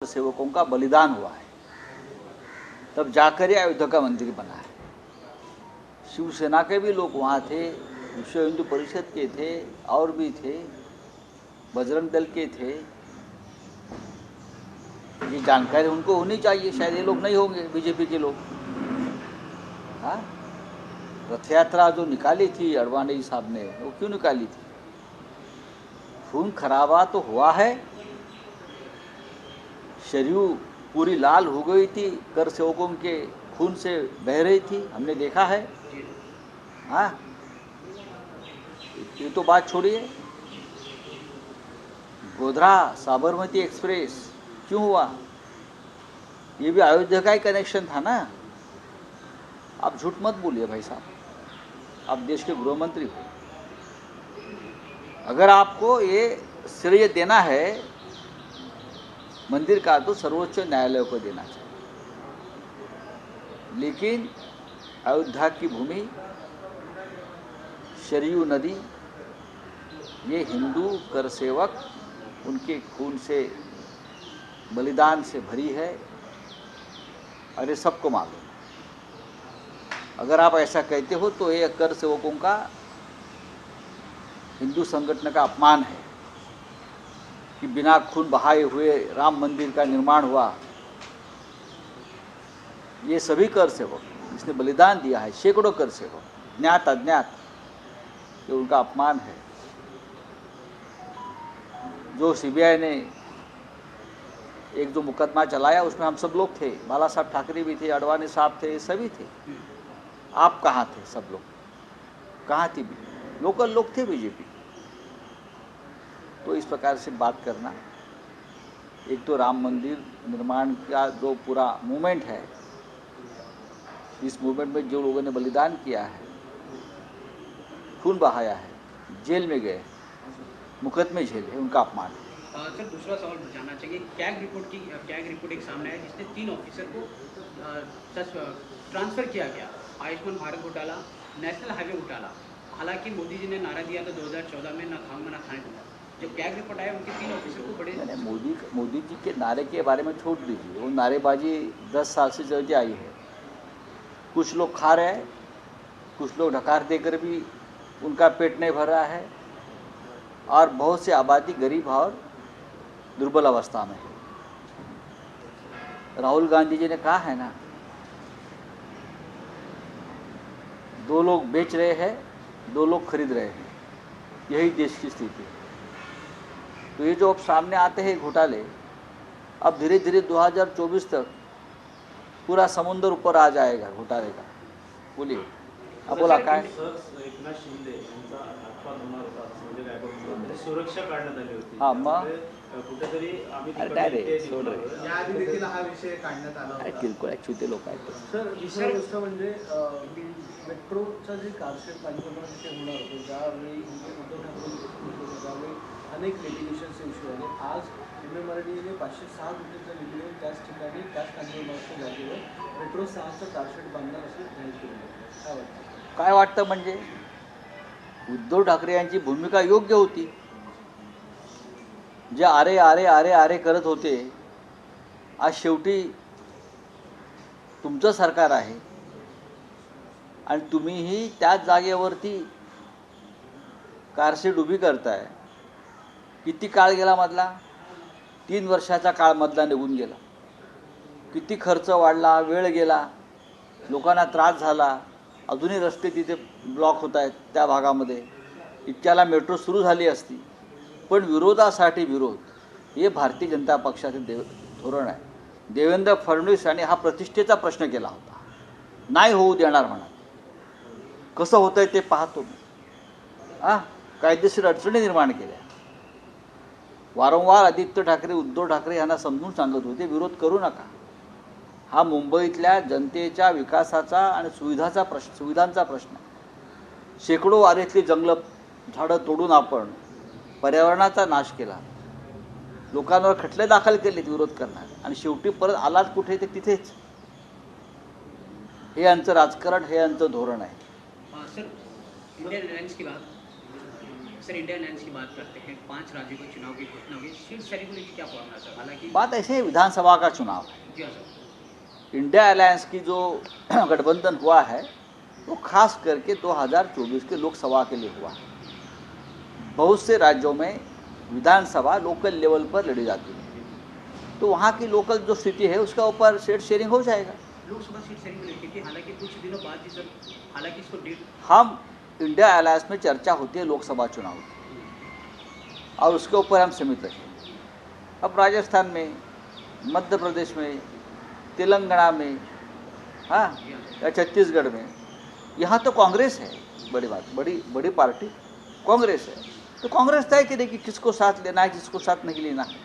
सेवकों का बलिदान हुआ है, तब जाकर ये अयोध्या का मंदिर बना है। शिवसेना के भी लोग वहाँ थे, विश्व हिंदू परिषद के थे, और भी थे, बजरंग दल के थे। ये जानकारी उनको होनी चाहिए, शायद ये लोग नहीं होंगे बीजेपी के लोग। हाँ, रथ यात्रा जो निकाली थी अडवाणी साहब ने, वो क्यों निकाली थी? खून खराबा तो हुआ है, शरीर पूरी लाल हो गई थी, कर सेवकों के खून से बह रही थी, हमने देखा है। हाँ, ये तो बात छोड़िए। गोधरा साबरमती एक्सप्रेस क्यों हुआ? ये भी अयोध्या का ही कनेक्शन था ना। आप झूठ मत बोलिए भाई साहब, आप देश के गृह मंत्री हो। अगर आपको ये श्रेय देना है मंदिर का, तो सर्वोच्च न्यायालय को देना चाहिए। लेकिन अयोध्या की भूमि, शरयू नदी, ये हिंदू कर सेवक उनके खून से, बलिदान से भरी है, और ये सबको मालूम। अगर आप ऐसा कहते हो तो ये कर सेवकों का, हिंदू संगठन का अपमान है कि बिना खून बहाए हुए राम मंदिर का निर्माण हुआ। ये सभी कर सेवक, जिसने बलिदान दिया है, सैकड़ों कर सेवक, ज्ञात अज्ञात, ये उनका अपमान है। जो सीबीआई ने एक जो मुकदमा चलाया, उसमें हम सब लोग थे, बाला साहब ठाकरे भी थे, अडवाणी साहब थे, सभी थे। आप कहाँ थे? सब लोग कहाँ थी? लोकल लोग थे बीजेपी। तो इस प्रकार से बात करना, एक तो राम मंदिर निर्माण का जो पूरा मूवमेंट है, इस मूवमेंट में जो लोगों ने बलिदान किया है, खून बहाया है, जेल में गए, मुकदमे झेले, उनका अपमान है। सर, दूसरा सवाल जानना चाहिए, कैग रिपोर्ट एक सामने है जिसमें 3 ऑफिसर को ट्रांसफर किया गया। आयुष्मान भारत घोटाला, नेशनल हाईवे घोटाला। हालांकि मोदी जी ने नारा दिया था 2014 में, ना खाऊंगा ना खाने दूंगा। जब कैग रिपोर्ट आया, उनके 3 ऑफिसर को बड़े मोदी जी के नारे के बारे में छोड़ दीजिए, वो नारेबाजी 10 साल से चलती आई है। कुछ लोग खा रहे हैं, कुछ लोग ढकार देकर भी उनका पेट नहीं भर रहा है, और बहुत से आबादी गरीब और दुर्बल अवस्था में है। राहुल गांधी जी ने कहा है ना, 2 लोग बेच रहे हैं, 2 लोग खरीद रहे हैं, यही देश की स्थिति है। तो ये जो अब सामने आते हैं घोटाले, अब धीरे धीरे 2024 तक पूरा समुद्र ऊपर आ जाएगा घोटाले का। बोलिए, अब बोला काय? एकनाथ शिंदे यांचा अपवाद होणार होता असं म्हणजे काय, सुरक्षा काढण्यात आली होती। हां, मग कुठेतरी आम्ही सोड रे, याआधी देखील हा विषय काढण्यात आला होता। किरकोळ ॲक्च्युअली लोक आहेत. सर, दुसरी गोष्ट म्हणजे मेट्रोचा जे कारशेड पंचकुला तिथे होणार होतं, ज्यावेळी उद्धव ठाकरे त्यावेळी अनेक लिटिगेशन्स इश्यू आले. आज MMRDAने 506 कोटीचा निधी देऊन त्याच ठिकाणी, त्याच कांद्याच्या जागेवर मेट्रो 6चं कारशेड बांधणार असं जाहीर केलं. काय वाटतं? काय वाटतं म्हणजे उद्धव ठाकरे यांची भूमिका योग्य होती. जे आरे आरे आरे आरे करत होते, आज शेवटी तुमचं सरकार आहे आणि तुम्हीही त्याच जागेवरती कारशेड उभी करताय. किती काळ गेला मधला? 3 वर्षाचा काळ मधला निघून गेला. किती खर्च वाढला, वेळ गेला, लोकांना त्रास झाला. अजूनही रस्ते तिथे ब्लॉक होत आहेत त्या भागामध्ये. इतक्याला मेट्रो सुरू झाली असती. पण विरोधासाठी विरोध, हे भारतीय जनता पक्षाचे धोरण आहे. देवेंद्र फडणवीस यांनी हा प्रतिष्ठेचा प्रश्न केला होता, नाही होऊ देणार म्हणा. कसं होतंय ते पाहतो मी. कायदेशीर अडचणी निर्माण केल्या. वारंवार आदित्य ठाकरे, उद्धव ठाकरे यांना समजून सांगत होते, विरोध करू नका. हा मुंबईतल्या जनतेच्या विकासाचा आणि सुविधांचा प्रश्न. शेकडो वारेतली जंगलं, झाडं तोडून आपण पर्यावरणाचा नाश केला, लोकांवर खटले दाखल केलेत विरोध करणार, आणि शेवटी परत आलात कुठे ते तिथेच. हे यांचं राजकारण, हे यांचं धोरण आहे. सर, इंडियन एअरलाइंस की बात सर इंडिया अलायंस की बात करते हैं, 5 राज्यों के चुनाव की घोषणा हुई, सीट शेयरिंग को लेकर क्या फॉर्मूला सर? हालांकि बात ऐसे है, विधानसभा का चुनाव है। जी हाँ सर। इंडिया अलायंस की जो गठबंधन हुआ है वो खास करके 2024 के लोकसभा के लिए हुआ है। बहुत से राज्यों में विधानसभा लोकल लेवल पर लड़ी जाती है, तो वहाँ की लोकल जो स्थिति है उसका ऊपर सीट शेयरिंग हो जाएगा। लोकसभा सीट शेयरिंग को लेकर कि हालांकि कुछ दिनों बाद ही सर, हालांकि इसको डेट हम इंडिया अलायंस में चर्चा होती है लोकसभा चुनाव की और उसके ऊपर हम सीमित रखेंगे। अब राजस्थान में, मध्य प्रदेश में, तेलंगाना में, हाँ, या छत्तीसगढ़ में, यहाँ तो कांग्रेस है। बड़ी बात, बड़ी पार्टी कांग्रेस है, तो कांग्रेस तय करेगी किसको साथ लेना है, किसको साथ नहीं लेना है।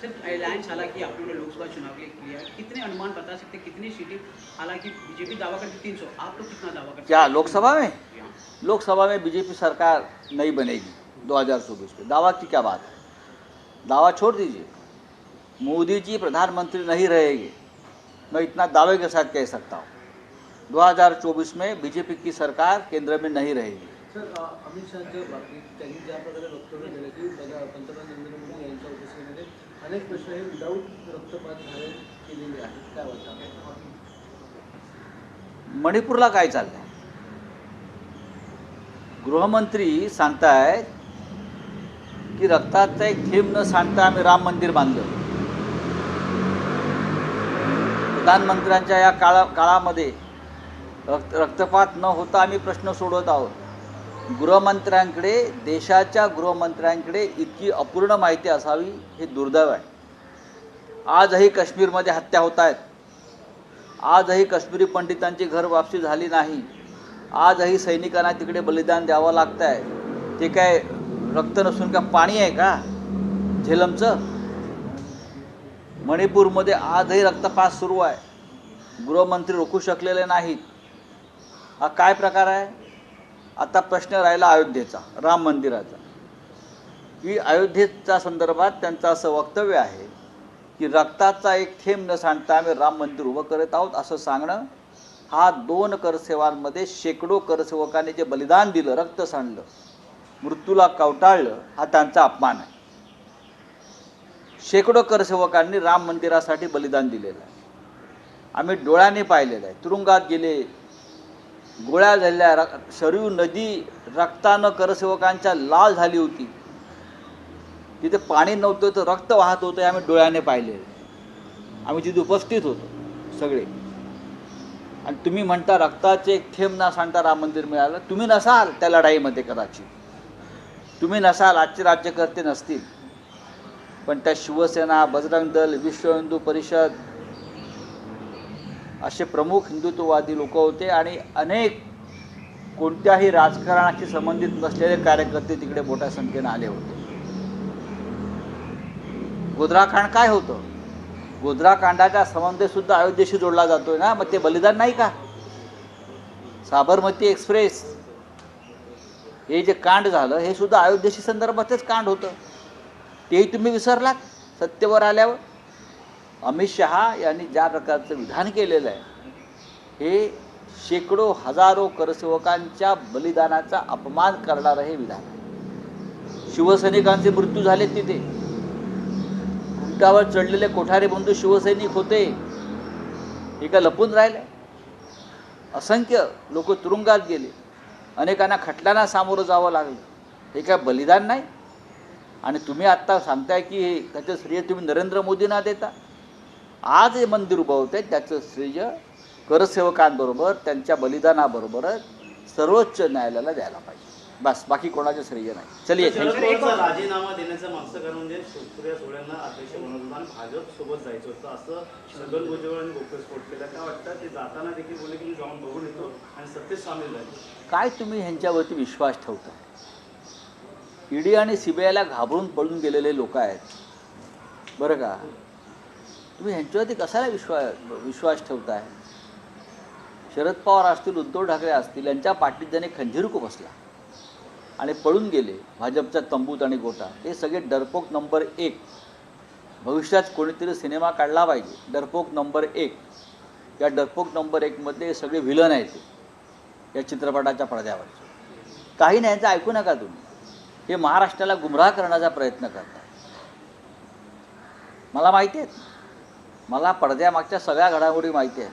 सर अलायंस हालांकि आप लोगों ने लोकसभा चुनाव के लिए किया है, कितने अनुमान बता सकते हैं कितनी सीटें? हालांकि बीजेपी दावा करती 300, आप लोग कितना दावा करते हैं? क्या लोकसभा में? हाँ। लोकसभा में बीजेपी सरकार नहीं बनेगी 2024 में। दावा की क्या बात है, दावा छोड़ दीजिए। मोदी जी प्रधानमंत्री नहीं रहेंगे, मैं इतना दावे के साथ कह सकता हूँ। 2024 में बीजेपी की सरकार केंद्र में नहीं रहेगी। सर अमित शहांच्या बाबतीत त्यांनी ज्या प्रकारे वक्तव्य केलं की बघा पंतप्रधान नरेंद्र मोदी यांच्या उपस्थितीमध्ये अनेक प्रश्न हे विदाऊट रक्तपात झाले केलेले आहेत, काय वाटतं? मणिपूरला काय चाललंय? गृहमंत्री सांगतायत की रक्ताचा एक थेंब न सांडता आम्ही राम मंदिर बांधलं। प्रधानमंत्र्यांच्या या काळामध्ये रक्तपात न होता आम्ही प्रश्न सोडवत आहोत। गृहमंत्र्यांकडे, देशाच्या गृहमंत्र्यांकडे इतकी अपूर्ण माहिती असावी हे दुर्दैव आहे। आजही काश्मीरमध्ये हत्या होत आहेत, आजही काश्मीरी पंडितांची घर वापसी झाली नाही, आजही सैनिकांना तिकडे बलिदान द्यावं लागतं आहे। ते काय रक्त नसून का पाणी आहे का झेलमचं? मणिपूरमध्ये आजही रक्तपात सुरू आहे, गृहमंत्री रोखू शकलेले नाहीत। हा काय प्रकार आहे? आता प्रश्न राहिला अयोध्येचा, राम मंदिराचा, की अयोध्येच्या संदर्भात त्यांचं असं वक्तव्य आहे की रक्ताचा एक थेंब न सांडता आम्ही राम मंदिर उभं करत आहोत असं सांगणं हा 2 करसेवांमध्ये शेकडो करसेवकांनी जे बलिदान दिलं, रक्त सांडलं, मृत्यूला कवटाळलं, हा त्यांचा अपमान आहे। शेकडो करसेवकांनी राम मंदिरासाठी बलिदान दिलेलं आहे, आम्ही डोळ्यांनी पाहिलेलं आहे। तुरुंगात गेले, गोळ्या झाल्या, शरयू नदी रक्तानं करसेवकांच्या लाल झाली होती, तिथे पाणी नव्हतं तर रक्त वाहत होतं, आम्ही डोळ्याने पाहिलेलं, आम्ही तिथे उपस्थित होतो सगळे। आणि तुम्ही म्हणता रक्ताचे एक थेंब ना सांडता राम मंदिर मिळालं। तुम्ही नसाल त्या लढाईमध्ये, कदाचित तुम्ही नसाल, आजचे राज्यकर्ते नसतील, पण त्या शिवसेना, बजरंग दल, विश्व हिंदू परिषद असे प्रमुख हिंदुत्ववादी लोक होते आणि अनेक कोणत्याही राजकारणाशी संबंधित नसलेले कार्यकर्ते तिकडे मोठ्या संख्येने आले होते। गोधराकांड काय होतं? गोधराकांडाचा संबंध सुद्धा अयोध्येशी जोडला जातोय ना, मग ते बलिदान नाही का? साबरमती एक्सप्रेस हे जे कांड झालं हे सुद्धा अयोध्येशी संदर्भातच कांड होतं, तेही तुम्ही विसरलात सत्तेवर आल्यावर। अमित शहा यांनी ज्या प्रकारचं विधान केलेलं आहे हे शेकडो हजारो करसेवकांच्या बलिदानाचा अपमान करणारं हे विधान आहे। शिवसैनिकांचे मृत्यू झाले तिथे, उंटावर चढलेले कोठारे बंधू शिवसैनिक होते, हे का लपून राहिले? असंख्य लोक तुरुंगात गेले, अनेकांना खटल्यांना सामोरं जावं लागलं, हे काय बलिदान नाही? आणि तुम्ही आत्ता सांगताय की हे त्याचं श्रेय तुम्ही नरेंद्र मोदींना देता। आज हे मंदिर उभं होते त्याचं श्रेय करसेवकांबरोबर, त्यांच्या बलिदानाबरोबरच सर्वोच्च न्यायालयाला द्यायला पाहिजे, बस, बाकी कोणाचे श्रेय नाही। चलिए, शरद पवारचा राजीनामा देण्याचं मागचं कारण म्हणजे सुप्रिया सुळेंना अध्यक्ष बनवलं होतं आणि भाजप सोबत जायचं होतं असं छगन भुजबळ यांनी गौप्यस्फोट केला। काय वाटतं? ते जाताना देखील बोलले की मी जाऊन बघून येतो आणि सत्तेत सामील झाले। काय तुम्ही ह्यांच्यावरती विश्वास ठेवता? ईडी आणि सीबीआयला घाबरून पळून गेलेले लोक आहेत बरं का, तुम्ही ह्यांच्यावरती कशाला विश्वास ठेवताय? शरद पवार असतील, उद्धव ठाकरे असतील, यांच्या पाठीत ज्याने खंजीर को बसला आणि पळून गेले भाजपच्या तंबूत आणि गोटात, हे सगळे डरपोक नंबर 1। भविष्यात कोणीतरी सिनेमा काढला पाहिजे, डरपोक नंबर 1। या डरपोक नंबर 1 मध्ये सगळे विलन आहेत या चित्रपटाच्या पडद्यावर। काही नाही, यांचं ऐकू नका तुम्ही। हे महाराष्ट्राला गुमराह करण्याचा प्रयत्न करतात. मला माहिती आहेत, मला पडद्यामागच्या सगळ्या घडामोडी माहिती आहेत.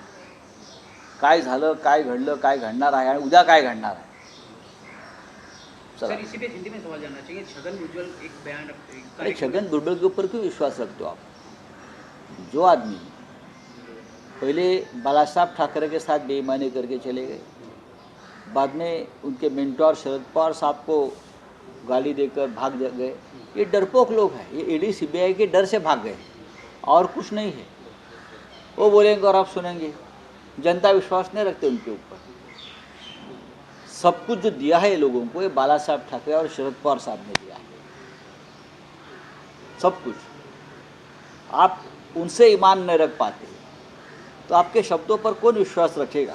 काय झालं, काय घडलं, काय घडणार आहे आणि उद्या काय घडणार आहे. चला. सर इसी पे हिंदी में सवाल जानना चाहिए. छगन भुजबल एक बयान अरे छगन भुजबल के ऊपर क्यों विश्वास रखते हो आप? जो आदमी पहले बाला साहब ठाकरे के साथ बेईमानी करके चले गए, बाद में उनके मेंटोर शरद पवार साहब को गाली देकर भाग गए, ये डरपोक लोग हैं. ये ईडी सीबीआई के डर से भाग गए और कुछ नहीं है. वो बोलेंगे और आप सुनेंगे. जनता विश्वास नहीं रखते उनके ऊपर. सब कुछ जो दिया है ये लोगों को, ये बाला साहब ठाकरे और शरद पवार साहब ने दिया है. सब कुछ. आप उनसे ईमान नहीं रख पाते तो आपके शब्दों पर कौन विश्वास रखेगा?